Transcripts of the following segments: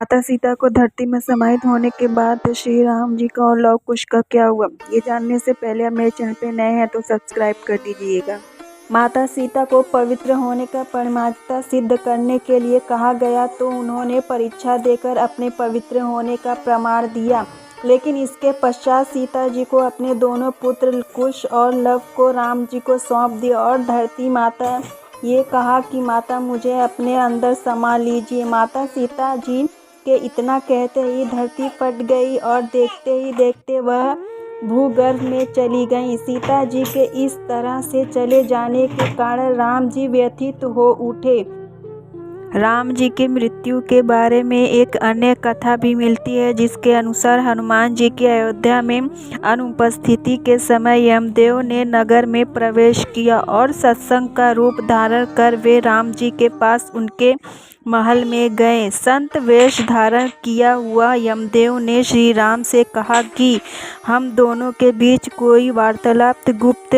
माता सीता को धरती में समाहित होने के बाद श्री राम जी का और लव कुश का क्या हुआ, ये जानने से पहले आप मेरे चैनल पे नए हैं तो सब्सक्राइब कर दीजिएगा। माता सीता को पवित्र होने का प्रमाणिकता सिद्ध करने के लिए कहा गया तो उन्होंने परीक्षा देकर अपने पवित्र होने का प्रमाण दिया। लेकिन इसके पश्चात सीता जी को अपने दोनों पुत्र कुश और लव को राम जी को सौंप दिया और धरती माता ये कहा कि माता मुझे अपने अंदर समा लीजिए। माता सीता जी के इतना कहते ही धरती फट गई और देखते ही देखते वह भूगर्भ में चली गईं। सीता जी के इस तरह से चले जाने के कारण राम जी व्यथित हो उठे। राम जी की मृत्यु के बारे में एक अन्य कथा भी मिलती है, जिसके अनुसार हनुमान जी की अयोध्या में अनुपस्थिति के समय यमदेव ने नगर में प्रवेश किया और सत्संग का रूप धारण कर वे राम जी के पास उनके महल में गए। संत वेश धारण किया हुआ यमदेव ने श्री राम से कहा कि हम दोनों के बीच कोई वार्तालाप गुप्त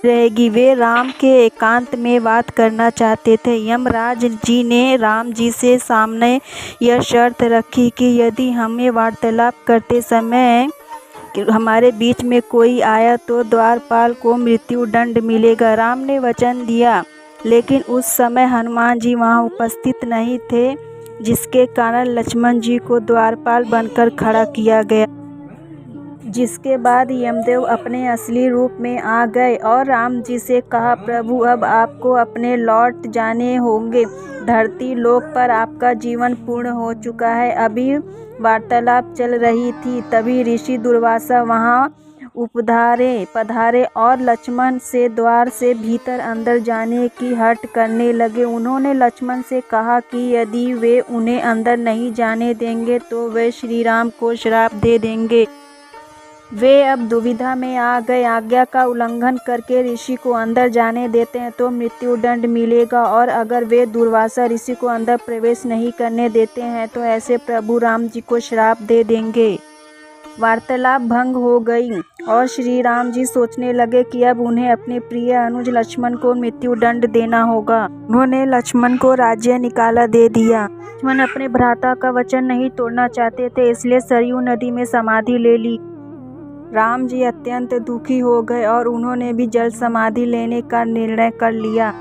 रहेगी। वे राम के एकांत में बात करना चाहते थे। यमराज जी ने राम जी से सामने यह शर्त रखी कि यदि हमें वार्तालाप करते समय हमारे बीच में कोई आया तो द्वारपाल को मृत्यु दंड मिलेगा। राम ने वचन दिया, लेकिन उस समय हनुमान जी वहां उपस्थित नहीं थे, जिसके कारण लक्ष्मण जी को द्वारपाल बनकर खड़ा किया गया। जिसके बाद यमदेव अपने असली रूप में आ गए और राम जी से कहा, प्रभु अब आपको अपने लौट जाने होंगे। धरती लोक पर आपका जीवन पूर्ण हो चुका है। अभी वार्तालाप चल रही थी, तभी ऋषि दुर्वासा वहां पधारे और लक्ष्मण से द्वार से भीतर अंदर जाने की हट करने लगे। उन्होंने लक्ष्मण से कहा कि यदि वे उन्हें अंदर नहीं जाने देंगे तो वे श्री राम को श्राप दे देंगे। वे अब दुविधा में आ गए। आज्ञा का उल्लंघन करके ऋषि को अंदर जाने देते हैं तो मृत्यु दंड मिलेगा, और अगर वे दुर्वासा ऋषि को अंदर प्रवेश नहीं करने देते हैं तो ऐसे प्रभु राम जी को श्राप दे देंगे। वार्तालाप भंग हो गई और श्री राम जी सोचने लगे कि अब उन्हें अपने प्रिय अनुज लक्ष्मण को मृत्यु दंड देना होगा। उन्होंने लक्ष्मण को राज्य निकाला दे दिया। लक्ष्मण अपने भ्राता का वचन नहीं तोड़ना चाहते थे, इसलिए सरयू नदी में समाधि ले ली। राम जी अत्यंत दुखी हो गए और उन्होंने भी जल समाधि लेने का निर्णय कर लिया।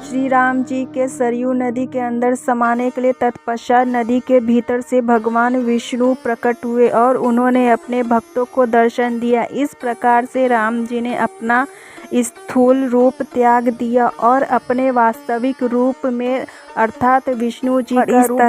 श्री राम जी के सरयू नदी के अंदर समाने के लिए तत्पश्चात नदी के भीतर से भगवान विष्णु प्रकट हुए और उन्होंने अपने भक्तों को दर्शन दिया। इस प्रकार से राम जी ने अपना स्थूल रूप त्याग दिया और अपने वास्तविक रूप में अर्थात विष्णु जी का रूप